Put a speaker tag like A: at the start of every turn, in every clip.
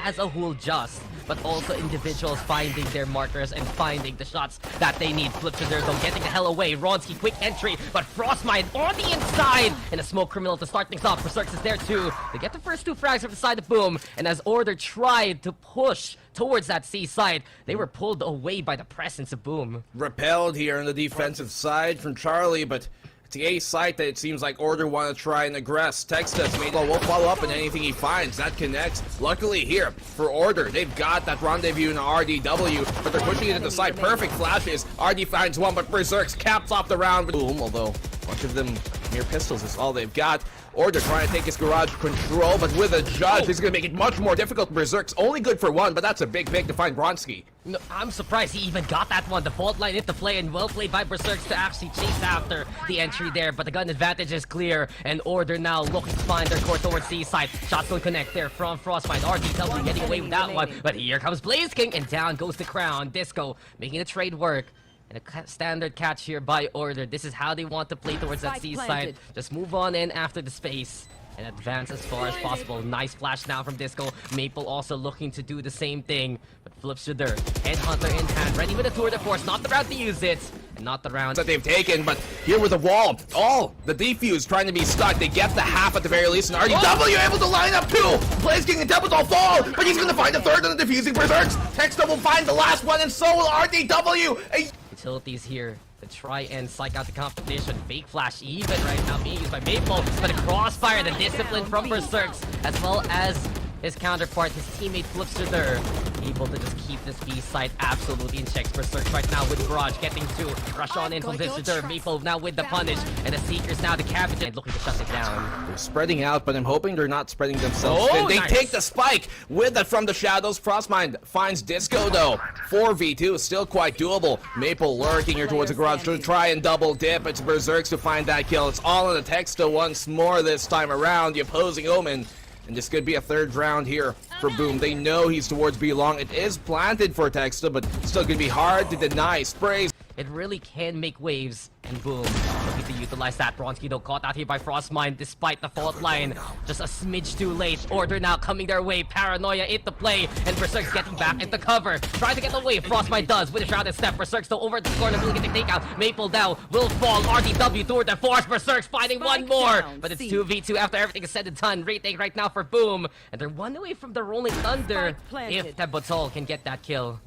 A: as a whole just, but also individuals finding their markers and finding the shots that they need. Flip to their zone, getting the hell away. Ronski, quick entry, but Frostmine on the inside, and a smoke criminal to start things off. Berserks is there too. They get the first 2 frags from the side of Boom, and as Order tried to push towards that C side, they were pulled away by the presence of Boom.
B: Repelled here on the defensive side from Charlie, but it's the A site that it seems like Order want to try and aggress. Texas will follow up on anything he finds. That connects. Luckily here for Order, they've got that rendezvous in RDW, but they're pushing it to the side. Perfect flashes. RD finds one, but Berserks caps off the round with Boom, although a bunch of them mere pistols is all they've got. Order trying to take his garage control, but with a judge, he's going to make it much more difficult. Berserk's only good for 1, but that's a big to find Bronski.
A: No, I'm surprised he even got that one. The fault line into play, and well played by Berserks to actually chase after the entry there, but the gun advantage is clear, and Order now looking to find their core towards C side. Shots will connect there from Frostbite. RDW getting away with that one, but here comes Blaze King, and down goes the crown. Disco making the trade work. And a standard catch here by Order. This is how they want to play towards that C side. Just move on in after the space and advance as far as possible. Nice flash now from Disco. Maple also looking to do the same thing, but flips to dirt. Headhunter in hand, ready with a tour de force. Not the round to use it, and not the round
B: that they've taken, but here with the wall, the defuse trying to be stuck. They get the half at the very least, and RDW able to line up 2. Blaze King and Templeton fall, but he's going to find the third on the defusing Berserks. Texto will find the last one, and so will RDW.
A: Utilities here to try and psych out the competition. Fake flash even right now being used by Maple, but a crossfire, the discipline from Berserks, as well as his counterpart, his teammate Flips to there, able to just keep this B side absolutely in check. Berserks right now with Garage getting 2. Rush on in from Visitor. Maple now with the punish, and the Seekers now the Cabbage looking to shut it down.
B: They're spreading out, but I'm hoping they're not spreading themselves. They
A: nice.
B: Take the spike with it from the shadows. Frostmind finds Disco though. 4v2 is still quite doable. Maple lurking here towards the Garage to try and double dip. It's Berserks to find that kill. It's all on the Texto once more this time around. The opposing Omen. And this could be a 3rd round here for Boom. They know he's towards B long. It is planted for Texto, but still gonna be hard to deny. Sprays.
A: It really can make waves, and Boom looking to utilize that. Bronski though caught out here by Frostmine despite the fault line. Just a smidge too late. Order now coming their way. Paranoia into play, and Berserk's getting back into cover. Trying to get away. Frostmine does with a shrouded step. Berserk's still over the corner, will get the takeout. Maple now will fall. RDW through the force. Berserk's finding one more, but it's 2v2 after everything is said and done. Retake right now for Boom, and they're 1 away from the Rolling Thunder if Tebotol can get that kill.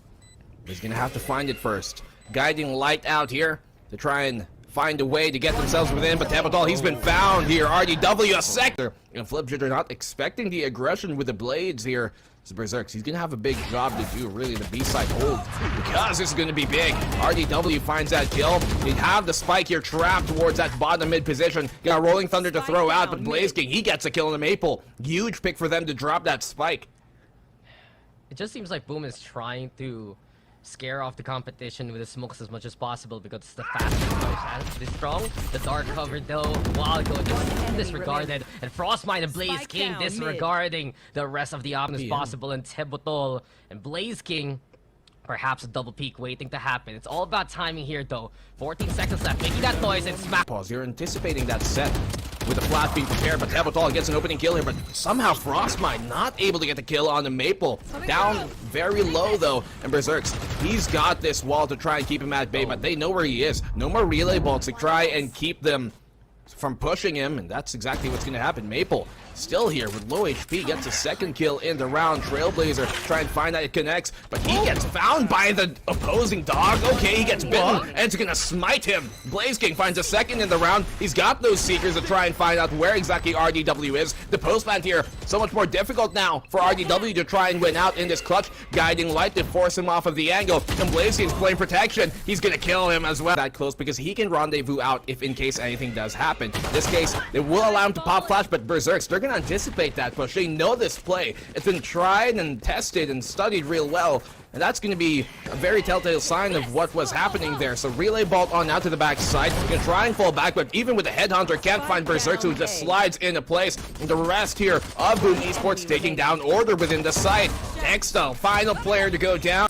B: He's gonna have to find it first. Guiding light out here to try and find a way to get themselves within, but Tebotol, he's been found here. RDW a sector, and Flipjitter not expecting the aggression with the blades here. This is Berserks. He's gonna have a big job to do, really, the B-side hold, because this is gonna be big. RDW finds that kill. They have the spike here trapped towards that bottom mid position. Got a Rolling Thunder to throw out, but Blaze King, he gets a kill on the Maple. Huge pick for them to drop that spike.
A: It just seems like Boom is trying to scare off the competition with the smokes as much as possible because it's the fastest, this strong. The dark cover though, while ago just disregarded, and Frostmine and Blaze King disregarding the rest of the options possible, and Tebotol and Blaze King perhaps a double peek waiting to happen. It's all about timing here though. 14 seconds left, making that noise and smack.
B: Pause, you're anticipating that set with the flash being prepared, but Tebotol gets an opening kill here, but somehow Frostmine not able to get the kill on the Maple. Down very low though, and Berserks, he's got this wall to try and keep him at bay, but they know where he is. No more relay bolts to try and keep them from pushing him, and that's exactly what's going to happen. Maple still here with low HP, gets a 2nd kill in the round. Trailblazer try and find that it connects, but he gets found by the opposing dog. Okay, he gets bitten, and it's going to smite him. Blaze King finds a 2nd in the round. He's got those Seekers to try and find out where exactly RDW is. The postman here, so much more difficult now for RDW to try and win out in this clutch. Guiding light to force him off of the angle, and Blaze King's playing protection. He's going to kill him as well. That close because he can rendezvous out if in case anything does happen. In this case, it will allow him to pop flash, but Berserks, they're going to anticipate that push. They know this play. It's been tried and tested and studied real well, and that's going to be a very telltale sign of what was happening there. So relay bolt on out to the backside. You can try and fall back, but even with the Headhunter, can't find Berserks, who just slides into place. And the rest here of Boom Esports taking down Order within the site. Texto, final player to go down.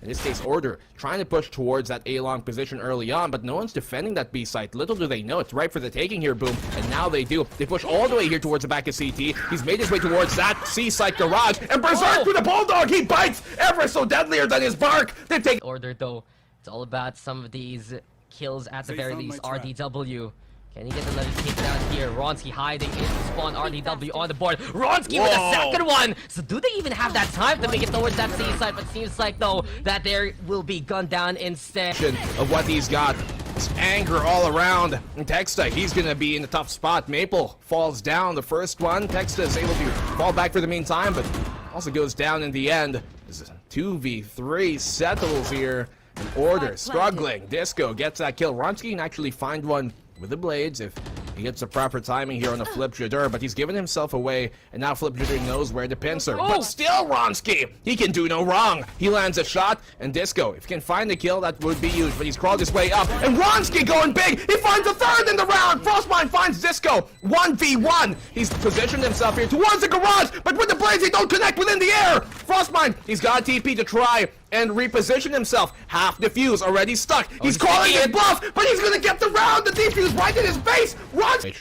B: In this case, Order trying to push towards that A-long position early on, but no one's defending that B site. Little do they know, it's right for the taking here, Boom. And now they do. They push all the way here towards the back of CT. He's made his way towards that C site garage, and Berserk with the Bulldog, he bites ever so deadlier than his bark. They take
A: Order though, it's all about some of these kills at the very least. RDW. Can he get the letter taken down here? Ronski hiding in the spawn. RDW on the board. Ronski with the second one! So do they even have that time to make it towards that C side? But seems like though that there will be gunned down instead.
B: Of what he's got. It's anger all around. And Texta, he's gonna be in a tough spot. Maple falls down the first one. Texta is able to fall back for the meantime, but also goes down in the end. This is 2v3 settles here. And Order struggling. Disco gets that kill. Ronski can actually find one with the blades if he gets the proper timing here on the Flip Jadder, but he's given himself away, and now Flip Jadder knows where to pincer. But still, Ronski, he can do no wrong. He lands a shot, and Disco, if he can find the kill, that would be huge, but he's crawled his way up, and Ronski going big! He finds a third in the round! Frostmine finds Disco, 1v1! He's positioned himself here towards the garage, but with the blades, they don't connect within the air! Frostmine, he's got a TP to try and reposition himself. Half defuse already stuck. He's calling his bluff, but he's gonna get the round. The defuse right in his face.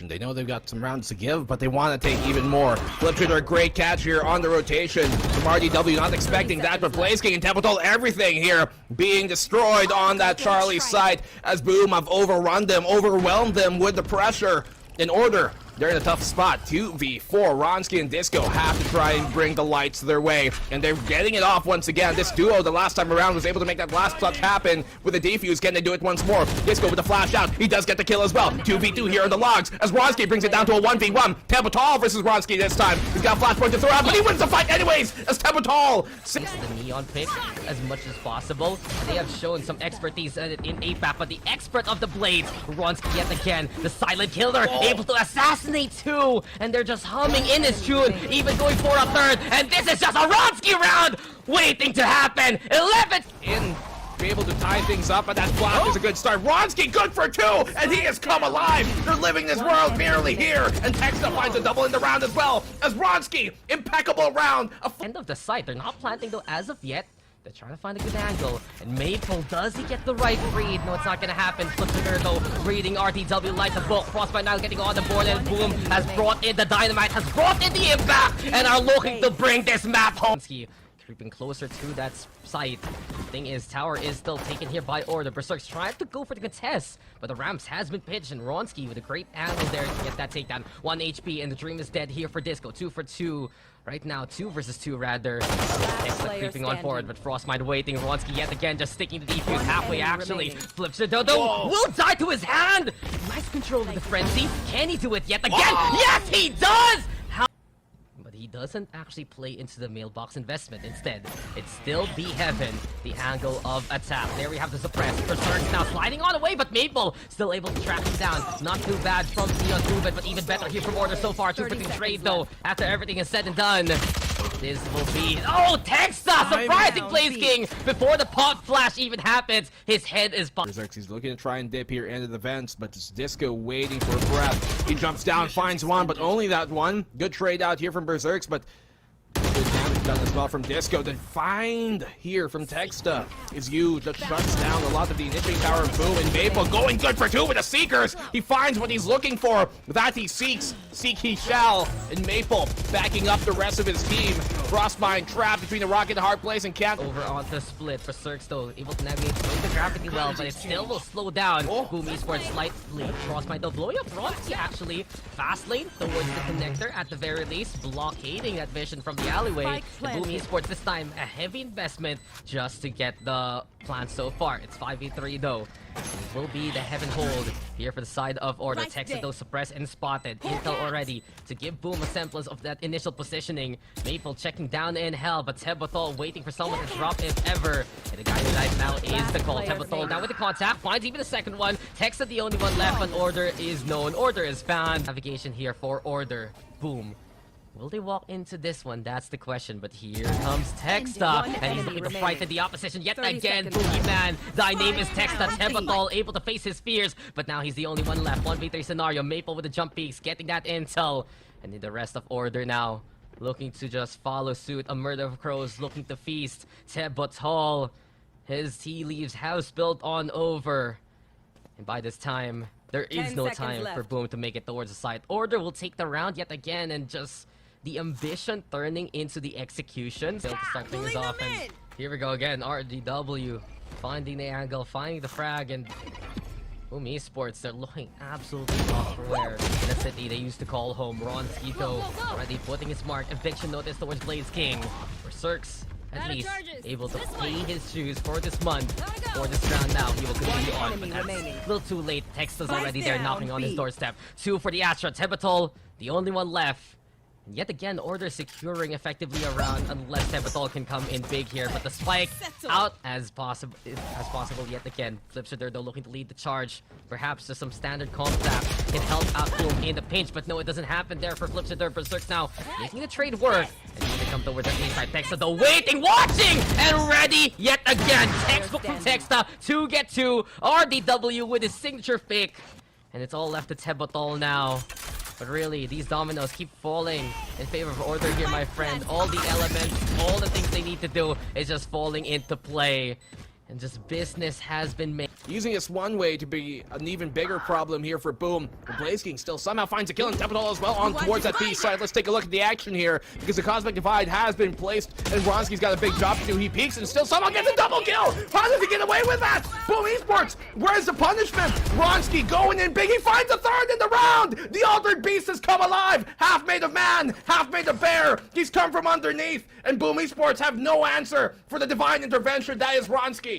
B: They know they've got some rounds to give, but they want to take even more. Flipshooter, a great catch here on the rotation from RDW. Not expecting that, but Blaze King and Templeton, everything here being destroyed on that Charlie site as Boom have overrun them, overwhelmed them with the pressure. In Order, they're in a tough spot. 2v4. Ronski and Disco have to try and bring the lights their way, and they're getting it off once again. This duo, the last time around, was able to make that last clutch happen with a defuse. Can they do it once more? Disco with the flash out. He does get the kill as well. 2v2 here in the logs as Ronski brings it down to a 1v1. Templeton versus Ronski this time. He's got a flashpoint to throw out, but he wins the fight anyways as Templeton.
A: The neon pick as much as possible. They have shown some expertise in APAC, but the expert of the blades, Ronski yet again, the silent killer, able to assassinate two, and they're just humming in his tune, even going for a third, and this is just a Ronski round waiting to happen. 11
B: in, be able to tie things up, and that block is a good start. Ronski good for two, and he has come alive. They're living this world merely here, and Texta finds a double in the round as well as Ronski, impeccable round.
A: End of the site. They're not planting though as of yet. They're trying to find a good angle, and Maple, does he get the right read? No, it's not gonna happen. Flipper though, reading RTW like the book. Frostbite now getting on the board, and Boom has brought in the dynamite, has brought in the impact, and are looking to bring this map home. Creeping closer to that site. Thing is, tower is still taken here by Order. Berserk's trying to go for the contest, but the ramps has been pitched, and Ronski with a great angle there to get that takedown. 1 HP, and the dream is dead here for Disco. 2 for 2. Right now, 2 versus 2 rather. Texta creeping on forward, but Frostmite waiting. Ronski yet again just sticking to the defuse halfway actually. Flips it, though. Will die to his hand! Nice control of the frenzy. Can he do it yet again? Yes, he does! But he doesn't actually play into the mailbox investment. Instead, it's still be heaven, the angle of attack. There we have the suppress. Berserk's now sliding on away, but Maple still able to track him down. Not too bad from Neon Movement, but even better here from Order so far. 2 for 2 trade though, after everything is said and done. This will be... Oh, Texta! Surprising Blaze King! Before the pop flash even happens, his head is...
B: Berserk, he's looking to try and dip here into the vents, but it's Disco waiting for a breath. He jumps down, finds one, but only that one. Good trade out here from Berserks, but good damage done as well from Disco. The find here from Texta is huge. That shuts down a lot of the initiating power of Boom, and Maple going good for 2 with the Seekers. He finds what he's looking for. That he seeks. Seek he shall. And Maple backing up the rest of his team. Frostmine trapped between the rock and the hard place and can't...
A: Over on the split. Berserk still able to navigate through the gravity well, but it still will slow down. Boom Esports slightly. Frostmine though blowing up Ronski actually. Fast lane towards the connector at the very least. Blockading that vision from the alleyway. And Boom Esports this time a heavy investment just to get the plan so far. It's 5v3 though. It will be the heaven hold here for the side of Order. Texas though suppressed and spotted. Intel already to give Boom a semblance of that initial positioning. Maple checking down in hell, but Tebothol waiting for someone to drop if ever. And the guy who died now is the call. Tebothol now with the contact, finds even the second one. Texas the only one left, but Order is known. Order is found. Navigation here for Order. Boom. Will they walk into this one? That's the question. But here comes Texta, and he's looking to frighten the opposition yet again. Boogeyman, thy name is Texta. Tebothol able to face his fears, but now he's the only one left. 1v3 scenario. Maple with the jump peaks, getting that intel, and then the rest of Order now looking to just follow suit. A murder of crows looking to feast. Tebothol His tea leaves have spilled on over. And by this time, there is
C: 10
A: no
C: seconds
A: time for
C: left.
A: Boom to make it towards the side. Order will take the round yet again, and just the ambition turning into the execution. Still to start things
C: Pulling
A: off,
C: them
A: and
C: in.
A: here we go again. RDW finding the angle, finding the frag, and Boom Esports, they're looking absolutely off rare in the city they used to call home. Ronski though already putting his mark. Eviction notice towards Blaze King. Berserk's at
C: Out of
A: least
C: charges.
A: able to
C: This
A: pay
C: way.
A: his shoes for this month.
C: Gotta go.
A: For this round now, he will continue
C: One
A: on.
C: enemy
A: But that's
C: remaining.
A: a little too late. Texta's
C: Spike
A: already there
C: down,
A: knocking on his
C: B.
A: doorstep. 2 for the Astra. Tebatol, the only one left. And yet again, Order securing effectively around unless Tebatol can come in big here. But the spike
C: Settle.
A: out as possible yet again. Flipster though looking to lead the charge. Perhaps just some standard comp zap can help out Boom in the pinch, but no, it doesn't happen there for Flipster. Berserk's now making the trade work. And he's gonna come towards the A-side. Texa though waiting, watching, and ready yet again. Textbook from Texta to get to RDW with his signature fake. And it's all left to Tebatol now. But really, these dominoes keep falling in favor of Order here, my friend. All the elements, all the things they need to do is just falling into play. And just business has been made.
B: Using this one way to be an even bigger problem here for Boom. Blaze King still somehow finds a kill, and Tebatol as well on towards that B side. Let's take a look at the action here, because the Cosmic Divide has been placed, and Bronski's got a big job to do. He peeks and still somehow gets a double kill. How does he get away with that? Boom Esports, where's the punishment? Bronski going in big. He finds a third in the round. The Altered Beast has come alive. Half made of man, half made of bear. He's come from underneath, and Boom Esports have no answer for the divine intervention that is Bronski.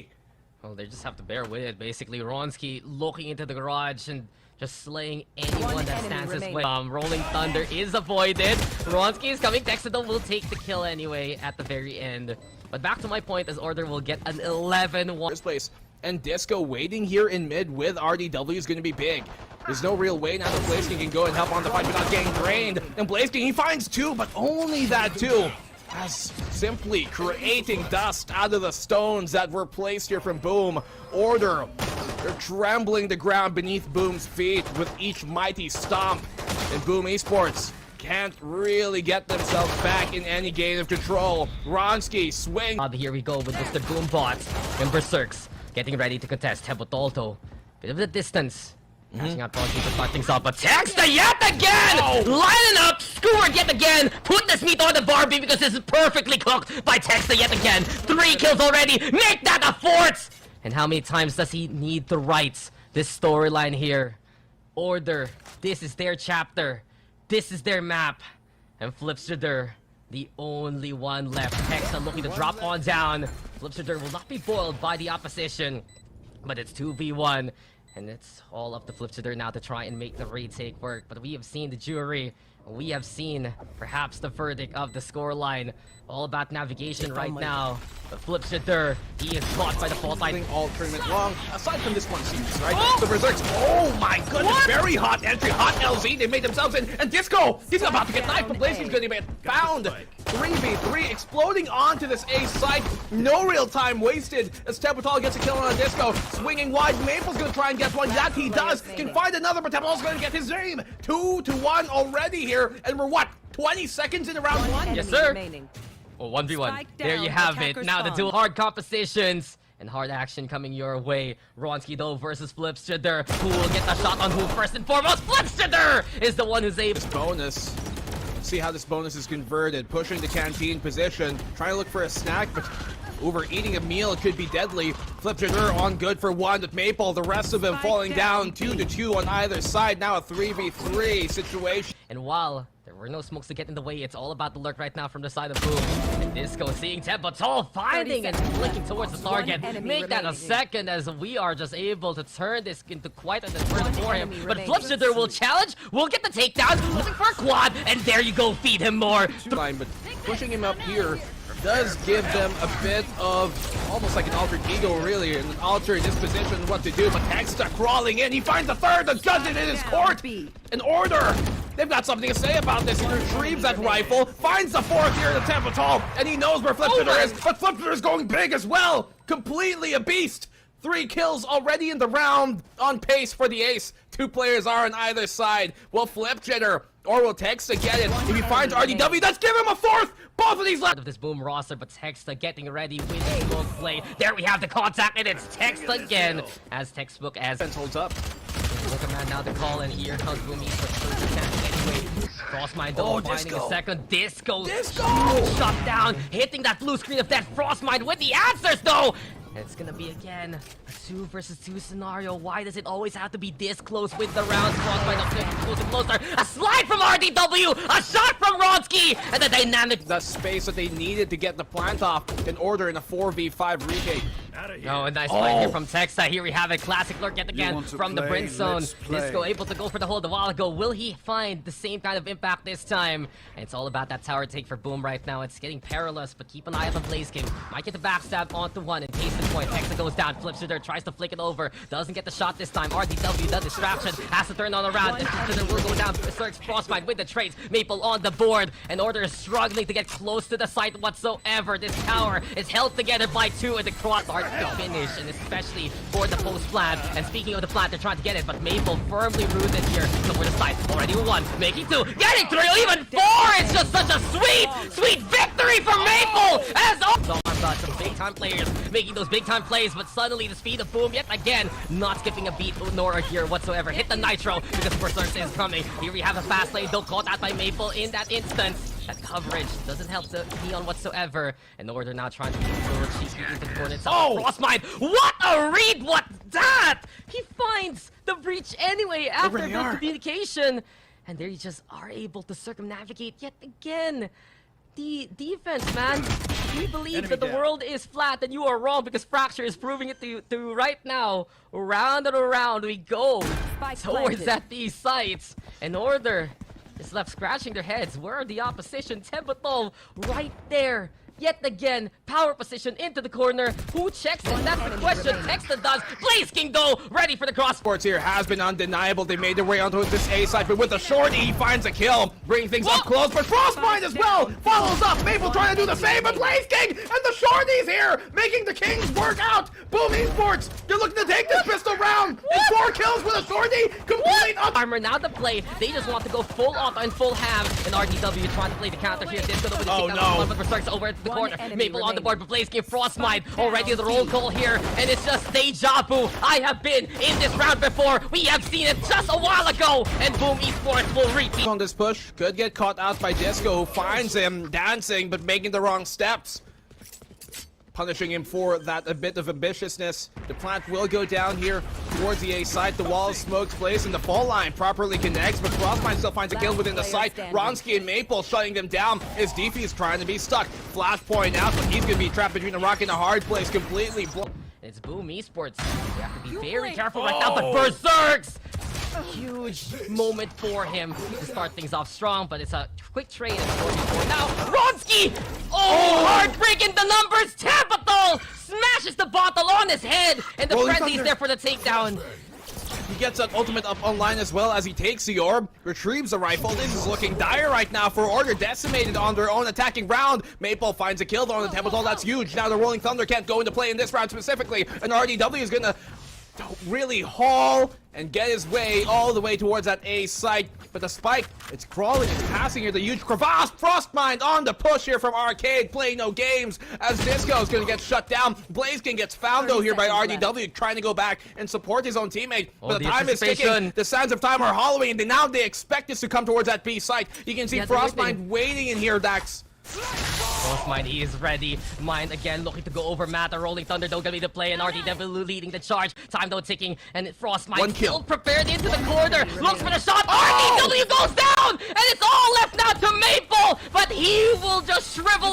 A: Well, they just have to bear with it, basically. Ronski looking into the garage and just slaying anyone
C: One
A: that
C: enemy
A: stands his
C: remaining.
A: way. Rolling Thunder is avoided. Ronski is coming. Texadol will take the kill anyway at the very end. But back to my point, as Order will get an 11-1.
B: First place. And Disco waiting here in mid with RDW is going to be big. There's no real way now that Blaze King can go and help on the fight without getting drained. And Blaze King, he finds 2, but only that 2. As simply creating dust out of the stones that were placed here from Boom. Order, they're trembling the ground beneath Boom's feet with each mighty stomp. And Boom Esports can't really get themselves back in any game of control. Ronski swing.
A: Here we go with Mr. Boombot and Berserks getting ready to contest. Tebotolto, bit of the distance. Catching out Ronski to start things off, but Texta yet again! Lining up, skewered yet again! Put this meat on the Barbie because this is perfectly cooked by Texta yet again! 3 kills already! Make that a 4th! And how many times does he need to write this storyline here? Order, this is their chapter. This is their map. And Flipster, the only one left. Texta looking to drop on down. Flipster will not be boiled by the opposition. But it's 2v1. And it's all up to Flipster now to try and make the retake work. But we have seen the jury. We have seen perhaps the verdict of the scoreline. All about navigation right now. But Flipster, he is caught by the fault line.
B: All tournament long, aside from this one series, right? The Berserks, oh my goodness, very hot entry, hot LZ, they made themselves in, and Disco, he's about to get knifed, but Blaze is going to get found. 3v3 exploding onto this A site, no real time wasted as Tebatol gets a kill on a Disco, swinging wide. Maple's going to try and get one, that he does, can find another, but Tebatol's going to get his aim. 2-1 already here, and we're what, 20 seconds into round 1?
A: Yes, sir.
C: Remaining.
A: Well, 1v1.
C: Spike
A: There
C: down,
A: you have it.
C: attacker
A: Now the
C: spawn.
A: dual hard compositions and hard action coming your way. Ronski though versus Flipster. Who will get the shot on who first and foremost? Flipster is the one who's able.
B: Bonus. See how this bonus is converted. Pushing the canteen position. Trying to look for a snack, but overeating a meal could be deadly. Flipster on good for 1 with Maple. The rest of them
C: Spike
B: falling down
C: down.
B: 2-2 on either side. Now a 3v3 situation.
A: And while there were no smokes to get in the way, it's all about the lurk right now from the side of Boom. And Disco seeing Tebatol finding and
C: 30
A: flicking towards the target.
C: One enemy
A: Make that a
C: remaining.
A: second as we are just able to turn this into quite a deterrent
C: One
A: for him.
C: enemy
A: But
C: remaining.
A: Flipster will challenge, will get the takedown, looking for a quad, and there you go, feed him more.
B: Line, but pushing him up here does give them a bit of almost like an alter ego, really, an alter disposition what to do. But Texta crawling in, he finds the third, the does it in his court. An Order. They've got something to say about this. He retrieves that rifle, finds the 4th here in the Tebatol, and he knows where Flipster is. But Flipster is going big as well. Completely a beast. 3 kills already in the round, on pace for the ace. 2 players are on either side. Well, Flipjitter or will Texa get it? If he finds RDW, let's give him a fourth! Both of these left!
A: Of this boom roster, but Texa getting ready with the smoke play. There we have the contact, and it's Texa again. As textbook as
B: Defense holds up.
A: look at man now the call, and here comes Boom Esports anyway. Frostmind though finding a second. Disco shut down, hitting that blue screen of that Frostmind with the answers though. And it's gonna be again a 2 versus 2 scenario. Why does it always have to be this close with the rounds? Frostmind getting closer and closer. A slide from RDW, a shot from Ronsky, and the dynamic.
B: The space that they needed to get the plant off in order in a 4v5 retake.
A: Oh, a nice fight here from Texa. Here we have a classic lurk yet again from the Brink Zone.
C: Let's
A: Disco able to go for the hold a while ago. Will he find the same kind of impact this time? And it's all about that tower take for Boom right now. It's getting perilous, but keep an eye on the Blaze King. Might get the backstab onto one and case in point. Texa goes down, flips it there, tries to flick it over. Doesn't get the shot this time. RDW, the distraction, has to turn on around. And will go down. Search Frostmind with the trades. Maple on the board. And Order is struggling to get close to the site whatsoever. This tower is held together by 2 and the cross hard to finish, and especially for the post plant. And speaking of the plant, they're trying to get it, but Maple firmly rooted here. So for the side, already 1, making 2, getting 3, even 4! It's just such a sweet victory for Maple! As some big time players making those big time plays, but suddenly the speed of Boom yet again not skipping a beat nor a gear whatsoever. Hit the nitro because Berserk is coming. Here we have a fast lane, though caught out by Maple in that instance. That coverage doesn't help the Neon whatsoever. And Order now trying to lure cheeky into the corner itself. Frostmind, what a read! What's that? He finds the breach anyway after the communication. And there you just are able to circumnavigate yet again. The defense, man. You believe that the world is flat, and you are wrong because Fracture is proving it to you right now. Round and around we go towards that B sites. And Order is left scratching their heads. Where are the opposition? Templeton right there. Yet again, power position into the corner. Who checks it? That's the question. Texa does. Blaze King though, ready for the cross.
B: Esports here has been undeniable. They made their way onto this A side, but with the shorty, he finds a kill, bringing things up close. But Frostmind as well follows up. Maple trying to do the same, but Blaze King and the shorty's here, making the Kings work out. Boom Esports, they're looking to take this pistol round. And 4 kills with a shorty, complete up.
A: Armor now to play. They just want to go full auto and full ham. And RDW trying to play the counter here. Disco over the
B: no.
A: But Berserk's over at the corner. Maple on the board, but Blaze King Frostmind already the roll call here, and it's just deja vu. I have been in this round before. We have seen it just a while ago, and Boom Esports will repeat.
B: On this push, could get caught out by Disco, who finds him dancing but making the wrong steps. Punishing him for that a bit of ambitiousness. The plant will go down here towards the A site. The wall of smoke's place and the fall line properly connects, but Frostmind still finds a kill within the site. Ronsky and Maple shutting them down. His DP is trying to be stuck. Flashpoint out, but he's going to be trapped between a rock and a hard place, completely blocked.
A: It's Boom Esports. You have to be very careful right now, but Berserk's a huge moment for him to start things off strong, but it's a quick trade. Now, Ronsky! Oh, heartbreaking the numbers! Templeton smashes the bottle on his head, and the frenzy's there for the takedown.
B: He gets that ultimate up online as well as he takes the orb, retrieves the rifle. This is looking dire right now for Order, decimated on their own attacking round. Maple finds a kill though on the Templeton, that's huge. Now the Rolling Thunder can't go into play in this round specifically, and RDW is gonna really haul and get his way all the way towards that A site. But the spike, it's crawling, it's passing here, the huge crevasse. Frostmind on the push here from Arcade, playing no games as Disco is going to get shut down. Blaze King gets found though here by RDW, trying to go back and support his own teammate. But the time is ticking, the sands of time are hollowing, and now they expect this to come towards that B site. You can see Frostmind waiting in here, Dax.
A: Frostmind, he is ready. Mind again looking to go over Matter. Rolling Thunder don't gonna be the play, and RDW leading the charge. Time though ticking, and Frostmind still prepared into the corner. Looks for the shot. RDW goes down, and it's all left now to Maple, but he will just shrivel